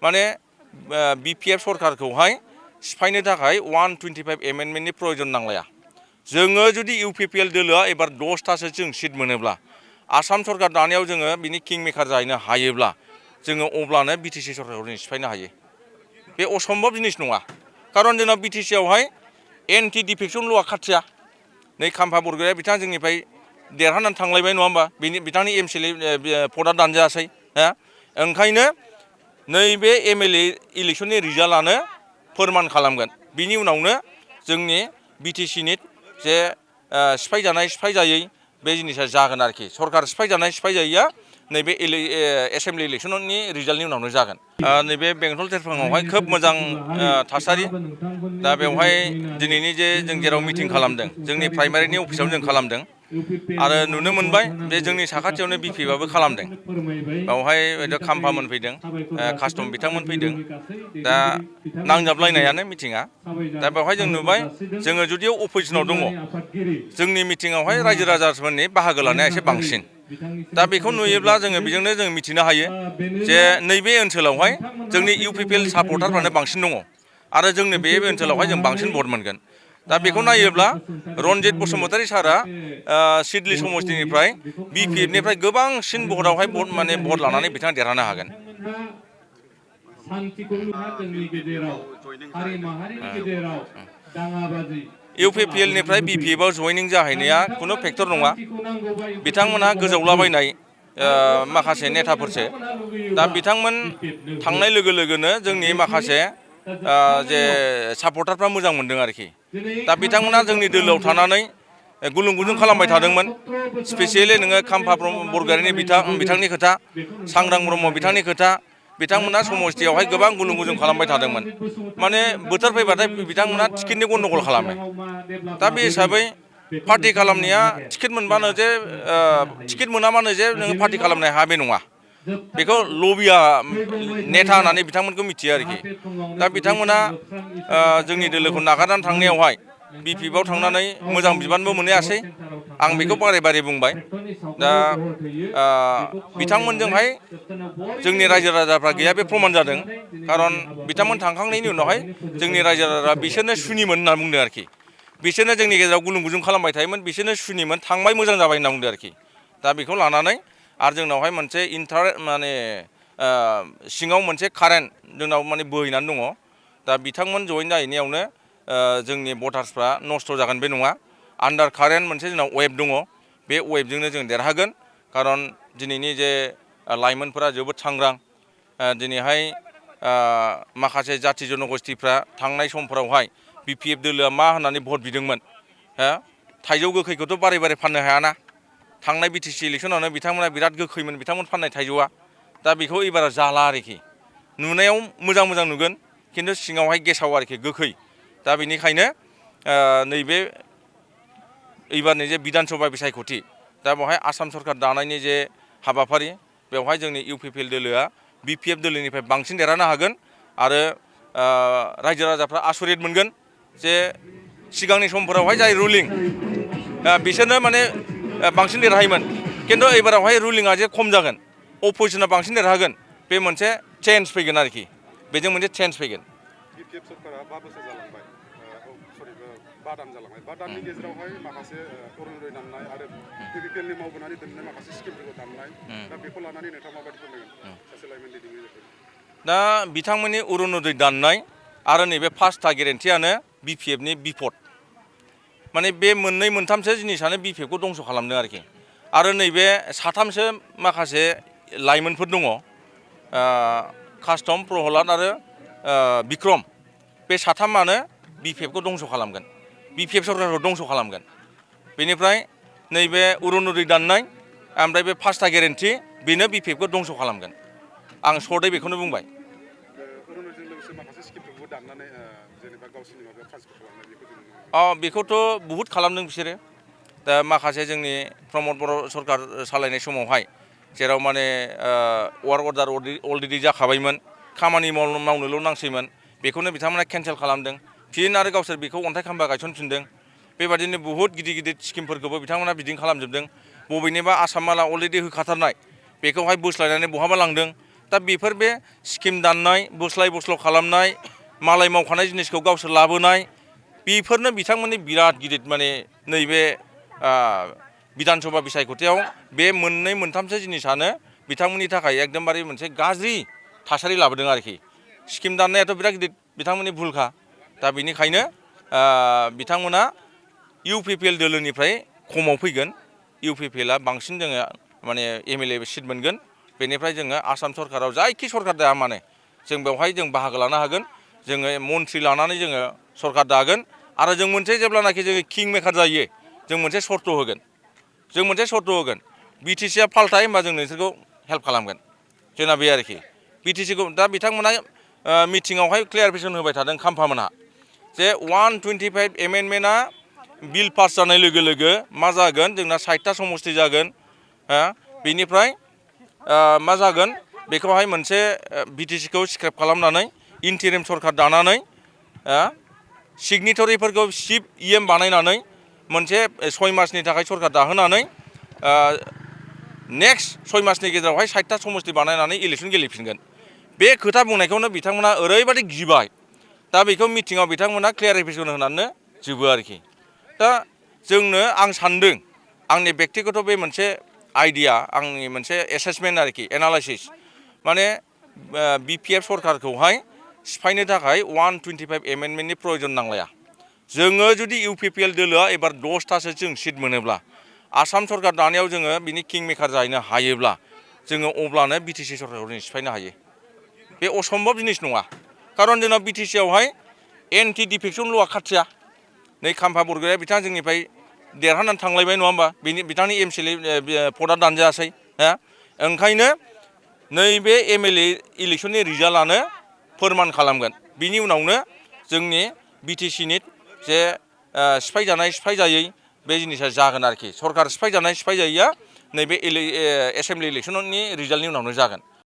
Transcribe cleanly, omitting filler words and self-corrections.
माने BPF सरकारखौहाय सिफायनो थाखाय 125 एमेन्डमेन्टनि प्रयजन नांलाया जोङो जुदि UPPL दोलोआ एबार 10थासो जों सिट मोनोब्ला आसाम सरकार दानायाव जोङो बिनि किं मेकार जाहैनो हायोब्ला जोङो अब्लानो BTC सरकारखौ जों सिफायनो हायो बे असम्भब जिनिस नङा खारन जोंनाव BTC आवहाय एन्टि डिफेक्सन ल'आ खाथिया नै खाम्फा बरग'हाया बिथाङा जोंनिफ्राय देरहानानै थांलायबाय नङा होमबा बिथांनि MCLA भटआ दानजायासै हा ओंखायनो नैबे MLA इलेक्सननि रिजाल्टआनो फोरमान खालामगोन बिनि उनावनो जोंनि BTCनि जे सिफायजायै बे जिनिसा जागोन आरोखि सरकार सिफायजायैया नैबे एसेम्बलि इलेक्सननि रिजाल्टनि उनावनो जागोन नैबे बेंटल सेरफाङावहाय खोब मोजां थासारि दा बेवहाय दिनैनि जे जों जेराव मिटिं खालामदों जोंनि प्राइमारिनि अफिसावनो जों खालामदों आरो नुनो मोनबाय बे जोंनि साखाथियावनो BPFआबो खालामदों बेवहाय खाम्फा मोनफैदों कास्टम बिथांमोन फैदों दा नांजाबलायनायानो मिटिङा दा बेवहाय जों नुबाय जोङो जुदियाव अपोजिसनाव दङ जोंनि मिटिङावहाय रायजो राजाफोरनि बाहागो लानाया एसे बांसिन दा बेखौ नुयोब्ला जोङो बेजोंनो जों मिथिनो हायो जे नैबे ओनसोलावहाय जोंनि UPPL सापर्टारफ्रानो बांसिन दङ आरो जोंनि बे ओनसोलावहाय जों बांसिन भट मोनगोन दा बेखौ नायोब्ला रनजित बसुमतारी सारा सिडली समष्टिनिफ्राय BPFनिफ्राय गोबांसिन भटआवहाय भट लानानै बिथाङा देरहानो हागोन UPPLनिफ्राय BPFआव जयनिं जाहैनाया खुनु फेक्टर नङा बिथांमोनहा गोजावलाबायनाय माखासे नेताफोरसो दा बिथांमोन थांनाय लोगो लोगोनो जोंनि माखासे जे सापर्टारफ्रा मोजां मोनदों आरोखि दा बिथांमोना जोंनि दोलोआव थानानै गुलुं गुजुं खालामबाय थादोंमोन स्पेसियेलि नोङो खाम्फा बरग'हारिनि बिथांनि खोथा सांग्रां ब्रह्म बिथांनि खोथा बिथांमोना समष्टियावहाय गोबां गुलुं गुजुं खालामबाय थादोंमोन माने बोथोर फैबाथाय बिथांमोना टिकेटनि गन्दगल खालामो दा बे हिसाबै पार्टि खालामनाया टिकेट मोनबानो जे टिकेट मोनाबानो जे नोङो पार्टि खालामनो हाया बे नङा बेखौ लबिया नेता होननानै बिथांमोनखौ मिथियो आरोखि दा बिथांमोना जोंनि दोलोखौ नागारनानै थांनायावहाय BPFआव थांनानै मोजां बिबानबो मोनहैयासै आं बेखौ बारे बारे बुंबाय दा बिथांमोनजोंहाय जोंनि रायजो राजाफ्रा गैया बे प्रमान जादों खारन बिथांमोन थांखांनायनि उनावहाय जोंनि रायजो राजा बिसोरनो सुनिमोन होनना बुंदों आरोखि बिसोरनो जोंनि गेजेराव गुलुं गुजुं खालामबाय थायोमोन बिसोरनो सुनिमोन थांबाय मोजां जाबाय होनना बुंदों आरोखि दा बेखौ लानानै आरो जोंनावहाय मोनसे माने सिङाव मोनसे कारेन्ट जोंनाव माने बोहैनानै दङ दा बिथांमोन जयेन जाहैनायावनो जोंनि भटार्सफ्रा नस्थ' जागोन बे नङा आन्डार कारेन्ट मोनसे जोंनाव वेभ दङ बे वेभजोंनो जों देरहागोन खारन दिनैनि जे लाइमोनफोरा जोबोद सांग्रां दिनैहाय माखासे जाथि जनगोष्ठीफ्रा थांनाय समफोरावहाय BPF दोलोआ मा होननानै भट बिदोंमोन थाइजौ गोखैखौथ' बारे बारे फाननो हायाना थांनाय BTC इलेक्सनावनो बिथांमोना बिराद गोखैमोन बिथांमोन फाननाय थाइजौआ दा बेखौ एबार जाला आरोखि नुनायाव मोजां मोजां नुगोन खिन्थु सिङावहाय गेसाव आरोखि गोखै दा बेनिखायनो नैबे एबारनि जे बिधान सभा बिसायख'थि दा बेवहाय आसाम सरकार दानायनि जे हाबाफारि बेवहाय जोंनि UPPL दोलोआ BPF दोलोनिफ्राय बांसिन देरहानो हागोन आरो रायजो राजाफ्रा आसरित मोनगोन जे सिगांनि समफोरावहाय जाय रुलिं बिसोरनो माने बांसिन देरहायोमोन खिन्थु एबारावहाय रुलिंआ जे खम जागोन अपोजिसना बांसिन देरहागोन बे मोनसे चेन्ज फैगोन आरोखि बेजों मोनसे चेन्ज फैगोन BPF सरकारा 5 बोसोर जालांबाय बादाम जालांबाय बादामनि गेजेरावहाय माखासे अरुनदय दाननाय आरो BPPLनि मावबोनानै दोननाय माखासे स्किमफोरखौ दाननाय दा बेखौ लानानै नोंथाङा माबायदि फोरमायगोन सासे लाइमोन दैदेनगिरि दा बिथांमोननि अरुनदय दाननाय आरो नैबे 5था गेरेन्टियानो BPFनि बिफद माने बे मोननै मोनथामसो जिनिसानो BPFखौ दंस' खालामदों आरोखि आरो नैबे साथामसो माखासे लाइमोनफोर दङ कास्टम प्रहलाद आरो बिक्रम बे साथामानो BPFखौ दंस' खालामगोन BPF सरकारखौ दंस' खालामगोन बेनिफ्राय नैबे अरुनदय दाननाय ओमफ्राय बे 5था गेरेन्टि बेनो BPFखौ दंस' खालामगोन आं सर्टै बेखौनो बुंबाय बेखौथ' बहुद खालामदों बिसोरो दा माखासे जोंनि प्रमद बर' सरकार सालायनाय समावहाय जेराव माने वार्क अर्डार अलरेडि जाखाबायमोन खामानि मावनोल' नांसैमोन बेखौनो बिथांमोना केन्सेल खालामदों फिन आरो गावसोर बेखौ अन्थाइ खाम्फा गायसनफिनदों बेबादिनो बहुद गिदिर गिदिर स्किमफोरखौबो बिथांमोना बिदिनो खालामजोबदों बबेनिबा आसाम माला अलरेडि होखाथारनाय बेखौहाय बोस्लायनानै बहाबा लांदों दा बेफोर बे स्किम दाननाय बोस्लाय बोस्ल' खालामनाय मालाय मावखानाय जिनिसखौ गावसोर लाबोनाय बेफोरनो बिथांमोननि बिराद गिदिर माने नैबे बिधान सभा बिसायख'थियाव बे मोननै मोनथामसो जिनिसानो बिथांमोननि थाखाय एकदमबारे मोनसे गाज्रि थासारि लाबोदों आरोखि स्किम दाननायाथ' बिराद गिदिर बिथांमोननि भुलखा दा बेनिखायनो बिथांमोना UPPL दोलोनिफ्राय खमाव फैगोन UPPLआ बांसिन जोङो माने MLA सिट मोनगोन बेनिफ्राय जोङो आसाम सरकाराव जायखि सरकार दाया मानो जों बेवहाय जों बाहागो लानो हागोन जोङो मन्थ्रि लानानै जोङो सरकार दागोन आरो जों मोनसे जेब्लानाखि जोङो किं मेकार जायो जों मोनसे सर्त होगोन BTCआ फाल्थाय होमबा जों नोंसोरखौ हेल्प खालामगोन जोंना बे आरोखि BTCखौ दा बिथांमोना मिटिङावहाय क्लियारिफिकेसन होबाय थादों खाम्फामोनहा जे 125 एमेन्डमेन्टआ बिल पास जानाय लोगो लोगो मा जागोन जोंना 60टा समस्ति जागोन बेनिफ्राय मा जागोन बेखौहाय मोनसे BTCखौ स्क्रेप खालामनानै इन्टिरिम सरकार दानानै सिगनेटरिफोरखौ चिफ EM बानायनानै मोनसे 6 मासनि थाखाय सरकार दाहोनानै नेक्स्ट 6 मासनि गेजेरावहाय 60टा समस्ति बानायनानै इलेक्सन गेलेफिनगोन बे खोथा बुंनायखौनो बिथांमोना ओरैबायदि गिबाय दा बेखौ मिटिङाव बिथांमोना क्लियारिफिकेसन होनानै जोबो आरोखि दा जोंनो आं सान्दों आंनि बेक्तिगत बे मोनसे आइडिया आंनि मोनसे एसेसमेन्ट आरोखि एनालाइसिस माने BPF सरकारखौहाय सिफायनो थाखाय 125 एमेन्डमेन्टनि प्रयजन नांलाया जोङो जुदि UPPL दोलोआ एबार 10टासो जों सिट मोनोब्ला आसाम सरकार दानायाव जोङो बिनि किं मेकार जाहैनो हायोब्ला जोङो अब्लानो BTC सरकारखौ जों सिफायनो हायो बे असम्भब जिनिस नङा खारन जोंनाव BTCआवहाय एन्टि डिफेक्सन ल'आ खाथिया नै खाम्फा बरग'या बिथाङा जोंनिफ्राय देरहानानै थांलायबाय नङा होमबा बिथांनि MCLA भटआ दानजायासै ओंखायनो नैबे MLA इलेक्सननि रिजाल्टआनो फोरमान खालामगोन बिनि उनावनो जोंनि BTCनि जे सिफायजानाय सिफायजायै बे जिनिसा जागोन आरोखि सरकार सिफायजानाय सिफायजायैया नैबे एसेमब्लि इलेक्सननि रिजाल्टनि उनावनो जागोन